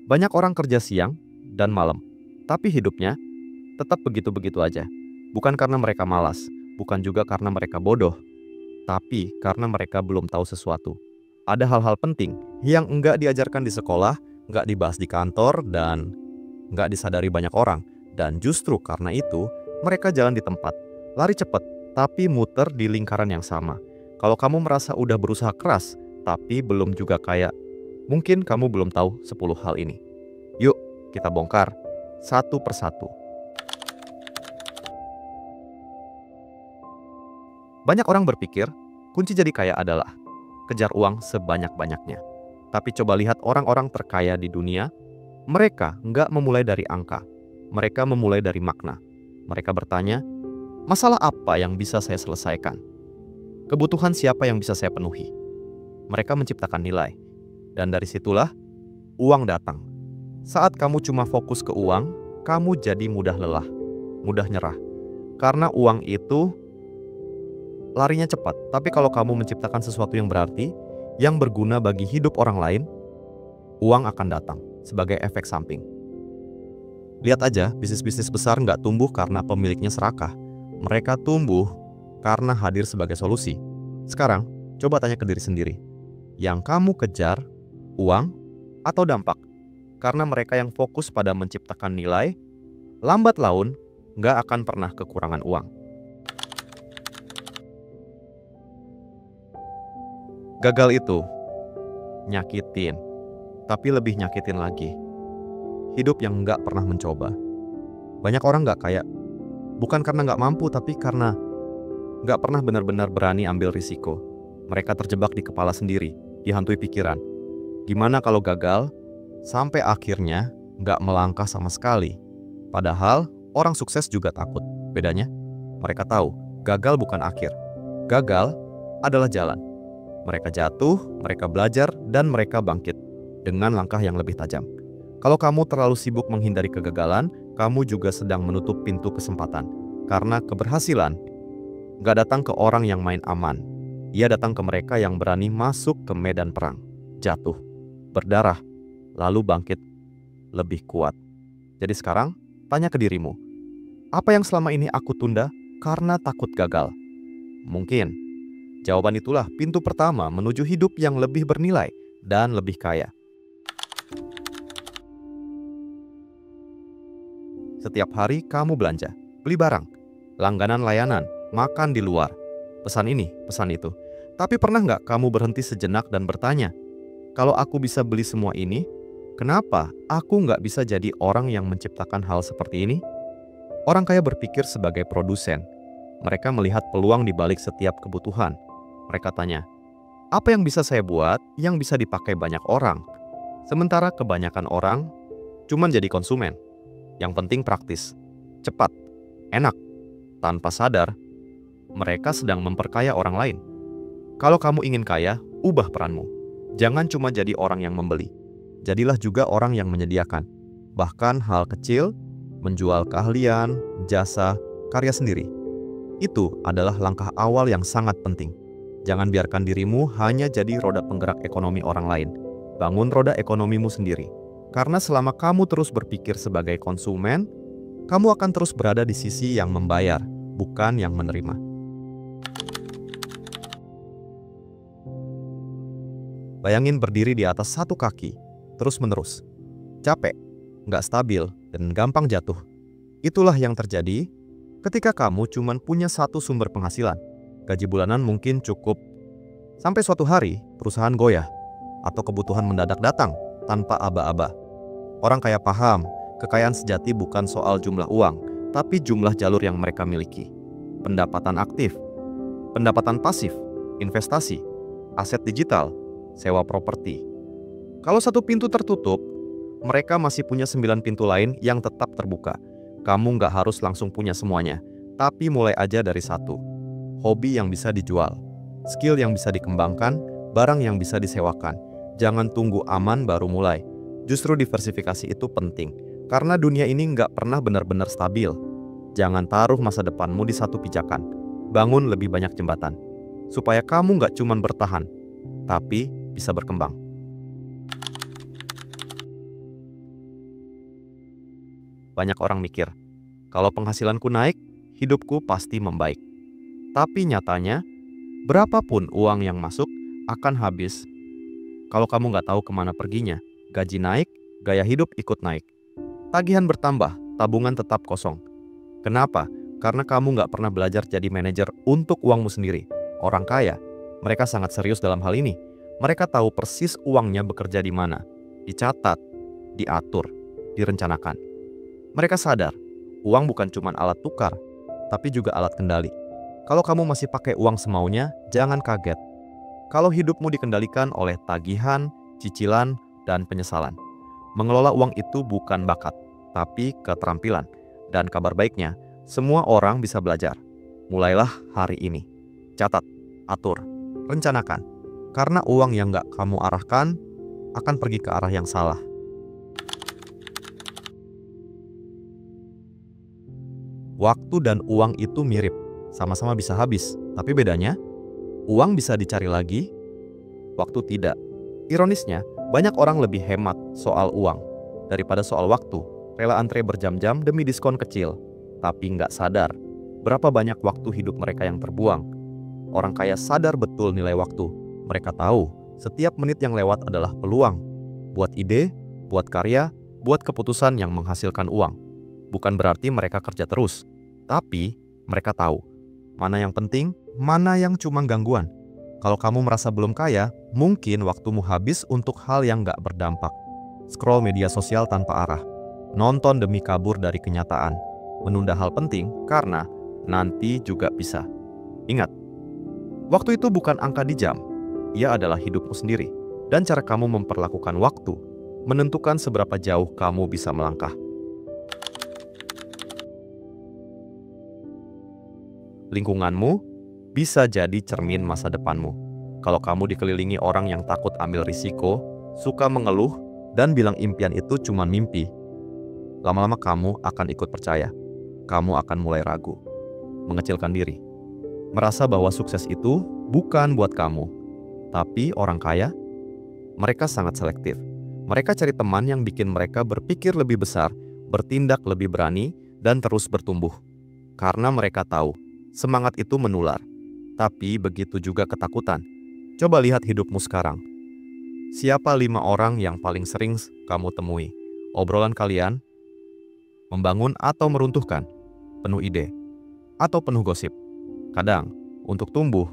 Banyak orang kerja siang dan malam, tapi hidupnya tetap begitu-begitu aja. Bukan karena mereka malas, bukan juga karena mereka bodoh, tapi karena mereka belum tahu sesuatu. Ada hal-hal penting yang enggak diajarkan di sekolah, enggak dibahas di kantor, dan enggak disadari banyak orang. Dan justru karena itu, mereka jalan di tempat, lari cepat, tapi muter di lingkaran yang sama. Kalau kamu merasa udah berusaha keras, tapi belum juga kaya, mungkin kamu belum tahu 10 hal ini. Yuk, kita bongkar satu persatu. Banyak orang berpikir, kunci jadi kaya adalah kejar uang sebanyak-banyaknya. Tapi coba lihat orang-orang terkaya di dunia, mereka nggak memulai dari angka. Mereka memulai dari makna. Mereka bertanya, masalah apa yang bisa saya selesaikan? Kebutuhan siapa yang bisa saya penuhi? Mereka menciptakan nilai. Dan dari situlah, uang datang. Saat kamu cuma fokus ke uang, kamu jadi mudah lelah, mudah nyerah. Karena uang itu larinya cepat, tapi kalau kamu menciptakan sesuatu yang berarti, yang berguna bagi hidup orang lain, uang akan datang sebagai efek samping. Lihat aja, bisnis-bisnis besar nggak tumbuh karena pemiliknya serakah. Mereka tumbuh karena hadir sebagai solusi. Sekarang, coba tanya ke diri sendiri. Yang kamu kejar, uang atau dampak? Karena mereka yang fokus pada menciptakan nilai, lambat laun nggak akan pernah kekurangan uang. Gagal itu nyakitin, tapi lebih nyakitin lagi. Hidup yang nggak pernah mencoba. Banyak orang nggak kaya, bukan karena nggak mampu, tapi karena nggak pernah benar-benar berani ambil risiko. Mereka terjebak di kepala sendiri, dihantui pikiran. Gimana kalau gagal, sampai akhirnya nggak melangkah sama sekali. Padahal orang sukses juga takut. Bedanya, mereka tahu gagal bukan akhir. Gagal adalah jalan. Mereka jatuh, mereka belajar, dan mereka bangkit dengan langkah yang lebih tajam. Kalau kamu terlalu sibuk menghindari kegagalan, kamu juga sedang menutup pintu kesempatan. Karena keberhasilan nggak datang ke orang yang main aman. Ia datang ke mereka yang berani masuk ke medan perang, jatuh, berdarah, lalu bangkit lebih kuat. Jadi sekarang, tanya ke dirimu, apa yang selama ini aku tunda karena takut gagal? Mungkin jawaban itulah pintu pertama menuju hidup yang lebih bernilai dan lebih kaya. Setiap hari kamu belanja, beli barang, langganan layanan, makan di luar, pesan ini, pesan itu. Tapi pernah nggak kamu berhenti sejenak dan bertanya, kalau aku bisa beli semua ini, kenapa aku nggak bisa jadi orang yang menciptakan hal seperti ini? Orang kaya berpikir sebagai produsen. Mereka melihat peluang di balik setiap kebutuhan. Mereka tanya, apa yang bisa saya buat yang bisa dipakai banyak orang? Sementara kebanyakan orang cuma jadi konsumen. Yang penting praktis, cepat, enak. Tanpa sadar, mereka sedang memperkaya orang lain. Kalau kamu ingin kaya, ubah peranmu. Jangan cuma jadi orang yang membeli. Jadilah juga orang yang menyediakan. Bahkan hal kecil, menjual keahlian, jasa, karya sendiri. Itu adalah langkah awal yang sangat penting. Jangan biarkan dirimu hanya jadi roda penggerak ekonomi orang lain. Bangun roda ekonomimu sendiri. Karena selama kamu terus berpikir sebagai konsumen, kamu akan terus berada di sisi yang membayar, bukan yang menerima. Bayangin berdiri di atas satu kaki, terus-menerus. Capek, nggak stabil, dan gampang jatuh. Itulah yang terjadi ketika kamu cuma punya satu sumber penghasilan. Gaji bulanan mungkin cukup sampai suatu hari perusahaan goyah atau kebutuhan mendadak datang tanpa aba-aba. Orang kaya paham, kekayaan sejati bukan soal jumlah uang, tapi jumlah jalur yang mereka miliki. Pendapatan aktif, pendapatan pasif, investasi, aset digital, sewa properti. Kalau satu pintu tertutup, mereka masih punya 9 pintu lain yang tetap terbuka. Kamu nggak harus langsung punya semuanya, tapi mulai aja dari satu. Hobi yang bisa dijual, skill yang bisa dikembangkan, barang yang bisa disewakan. Jangan tunggu aman baru mulai. Justru diversifikasi itu penting, karena dunia ini nggak pernah benar-benar stabil. Jangan taruh masa depanmu di satu pijakan. Bangun lebih banyak jembatan, supaya kamu nggak cuma bertahan, tapi bisa berkembang. Banyak orang mikir, kalau penghasilanku naik, hidupku pasti membaik. Tapi nyatanya, berapapun uang yang masuk akan habis. Kalau kamu nggak tahu kemana perginya, gaji naik, gaya hidup ikut naik. Tagihan bertambah, tabungan tetap kosong. Kenapa? Karena kamu nggak pernah belajar jadi manajer untuk uangmu sendiri. Orang kaya, mereka sangat serius dalam hal ini. Mereka tahu persis uangnya bekerja di mana. Dicatat, diatur, direncanakan. Mereka sadar, uang bukan cuma alat tukar, tapi juga alat kendali. Kalau kamu masih pakai uang semaunya, jangan kaget. Kalau hidupmu dikendalikan oleh tagihan, cicilan, dan penyesalan. Mengelola uang itu bukan bakat, tapi keterampilan. Dan kabar baiknya, semua orang bisa belajar. Mulailah hari ini. Catat, atur, rencanakan. Karena uang yang gak kamu arahkan akan pergi ke arah yang salah. Waktu dan uang itu mirip, sama-sama bisa habis. Tapi bedanya, uang bisa dicari lagi, waktu tidak. Ironisnya, banyak orang lebih hemat soal uang daripada soal waktu. Rela antre berjam-jam demi diskon kecil, tapi nggak sadar berapa banyak waktu hidup mereka yang terbuang. Orang kaya sadar betul nilai waktu. Mereka tahu setiap menit yang lewat adalah peluang. Buat ide, buat karya, buat keputusan yang menghasilkan uang. Bukan berarti mereka kerja terus, tapi mereka tahu mana yang penting, mana yang cuma gangguan. Kalau kamu merasa belum kaya, mungkin waktumu habis untuk hal yang gak berdampak. Scroll media sosial tanpa arah. Nonton demi kabur dari kenyataan. Menunda hal penting karena nanti juga bisa. Ingat, waktu itu bukan angka di jam. Ia adalah hidupmu sendiri. Dan cara kamu memperlakukan waktu menentukan seberapa jauh kamu bisa melangkah. Lingkunganmu bisa jadi cermin masa depanmu. Kalau kamu dikelilingi orang yang takut ambil risiko, suka mengeluh, dan bilang impian itu cuma mimpi, lama-lama kamu akan ikut percaya. Kamu akan mulai ragu, mengecilkan diri, merasa bahwa sukses itu bukan buat kamu. Tapi orang kaya, mereka sangat selektif. Mereka cari teman yang bikin mereka berpikir lebih besar, bertindak lebih berani, dan terus bertumbuh. Karena mereka tahu, semangat itu menular, tapi begitu juga ketakutan. Coba lihat hidupmu sekarang. Siapa 5 orang yang paling sering kamu temui? Obrolan kalian membangun atau meruntuhkan, penuh ide, atau penuh gosip. Kadang, untuk tumbuh,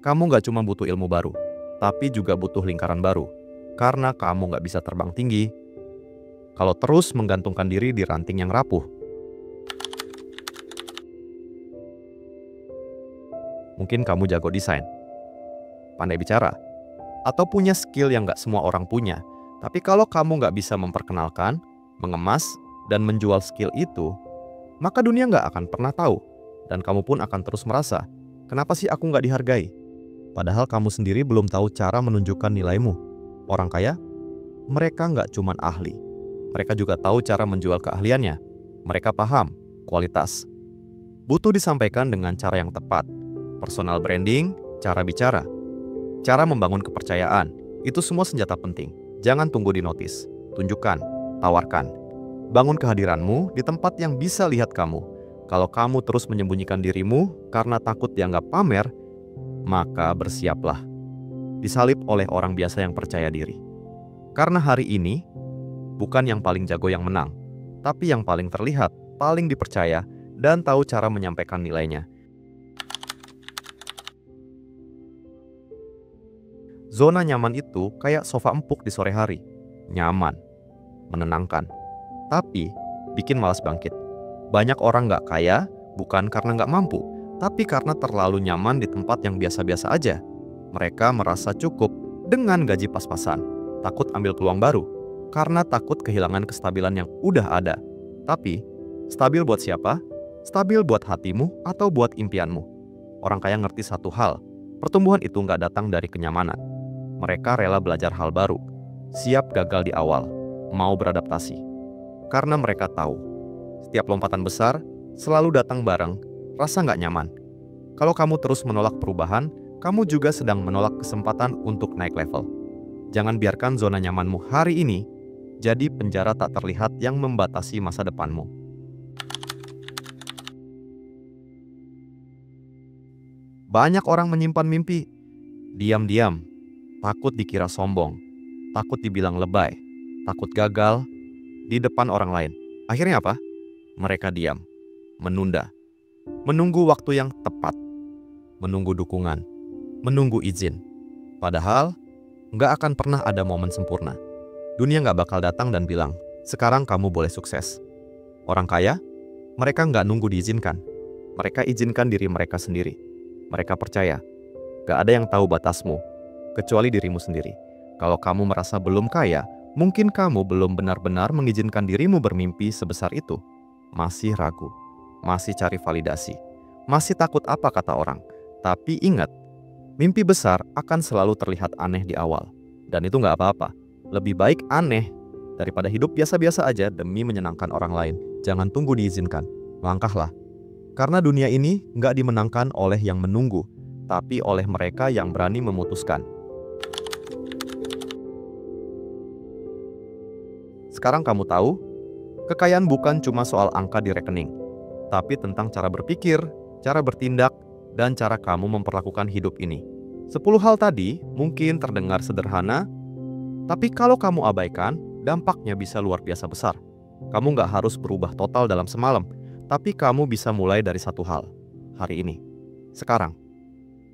kamu gak cuma butuh ilmu baru, tapi juga butuh lingkaran baru. Karena kamu gak bisa terbang tinggi kalau terus menggantungkan diri di ranting yang rapuh. Mungkin kamu jago desain, pandai bicara, atau punya skill yang gak semua orang punya. Tapi kalau kamu gak bisa memperkenalkan, mengemas, dan menjual skill itu, maka dunia gak akan pernah tahu. Dan kamu pun akan terus merasa, kenapa sih aku gak dihargai? Padahal kamu sendiri belum tahu cara menunjukkan nilaimu. Orang kaya, mereka gak cuman ahli. Mereka juga tahu cara menjual keahliannya. Mereka paham kualitas. Butuh disampaikan dengan cara yang tepat. Personal branding, cara bicara, cara membangun kepercayaan, itu semua senjata penting. Jangan tunggu di notis, tunjukkan, tawarkan. Bangun kehadiranmu di tempat yang bisa lihat kamu. Kalau kamu terus menyembunyikan dirimu karena takut dianggap pamer, maka bersiaplah disalib oleh orang biasa yang percaya diri. Karena hari ini, bukan yang paling jago yang menang, tapi yang paling terlihat, paling dipercaya, dan tahu cara menyampaikan nilainya. Zona nyaman itu kayak sofa empuk di sore hari. Nyaman, menenangkan, tapi bikin malas bangkit. Banyak orang gak kaya bukan karena gak mampu, tapi karena terlalu nyaman di tempat yang biasa-biasa aja. Mereka merasa cukup dengan gaji pas-pasan, takut ambil peluang baru, karena takut kehilangan kestabilan yang udah ada. Tapi, stabil buat siapa? Stabil buat hatimu atau buat impianmu? Orang kaya ngerti satu hal, pertumbuhan itu gak datang dari kenyamanan. Mereka rela belajar hal baru, siap gagal di awal, mau beradaptasi. Karena mereka tahu, setiap lompatan besar selalu datang bareng rasa nggak nyaman. Kalau kamu terus menolak perubahan, kamu juga sedang menolak kesempatan untuk naik level. Jangan biarkan zona nyamanmu hari ini jadi penjara tak terlihat yang membatasi masa depanmu. Banyak orang menyimpan mimpi, diam-diam, takut dikira sombong, takut dibilang lebay, takut gagal di depan orang lain. Akhirnya apa? Mereka diam, menunda, menunggu waktu yang tepat, menunggu dukungan, menunggu izin. Padahal nggak akan pernah ada momen sempurna. Dunia nggak bakal datang dan bilang, sekarang kamu boleh sukses. Orang kaya, mereka nggak nunggu diizinkan. Mereka izinkan diri mereka sendiri. Mereka percaya, nggak ada yang tahu batasmu, kecuali dirimu sendiri. Kalau kamu merasa belum kaya, mungkin kamu belum benar-benar mengizinkan dirimu bermimpi sebesar itu. Masih ragu, masih cari validasi, masih takut apa kata orang. Tapi ingat, mimpi besar akan selalu terlihat aneh di awal. Dan itu nggak apa-apa. Lebih baik aneh daripada hidup biasa-biasa aja demi menyenangkan orang lain. Jangan tunggu diizinkan, langkahlah. Karena dunia ini nggak dimenangkan oleh yang menunggu, tapi oleh mereka yang berani memutuskan. Sekarang kamu tahu, kekayaan bukan cuma soal angka di rekening, tapi tentang cara berpikir, cara bertindak, dan cara kamu memperlakukan hidup ini. 10 hal tadi mungkin terdengar sederhana, tapi kalau kamu abaikan, dampaknya bisa luar biasa besar. Kamu nggak harus berubah total dalam semalam, tapi kamu bisa mulai dari satu hal, hari ini, sekarang.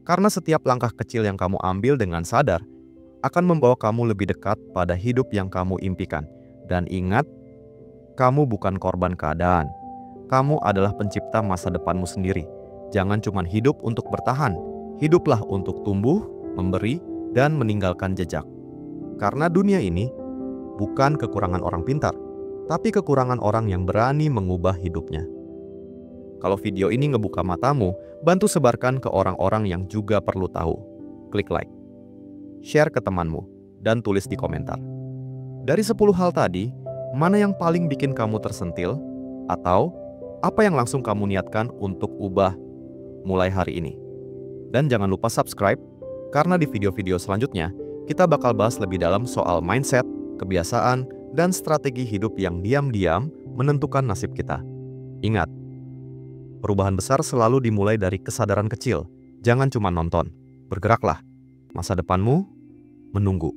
Karena setiap langkah kecil yang kamu ambil dengan sadar, akan membawa kamu lebih dekat pada hidup yang kamu impikan. Dan ingat, kamu bukan korban keadaan. Kamu adalah pencipta masa depanmu sendiri. Jangan cuma hidup untuk bertahan, hiduplah untuk tumbuh, memberi, dan meninggalkan jejak. Karena dunia ini bukan kekurangan orang pintar, tapi kekurangan orang yang berani mengubah hidupnya. Kalau video ini ngebuka matamu, bantu sebarkan ke orang-orang yang juga perlu tahu. Klik like, share ke temanmu, dan tulis di komentar. Dari 10 hal tadi, mana yang paling bikin kamu tersentil? Atau apa yang langsung kamu niatkan untuk ubah mulai hari ini? Dan jangan lupa subscribe, karena di video-video selanjutnya, kita bakal bahas lebih dalam soal mindset, kebiasaan, dan strategi hidup yang diam-diam menentukan nasib kita. Ingat, perubahan besar selalu dimulai dari kesadaran kecil. Jangan cuma nonton, bergeraklah. Masa depanmu menunggu.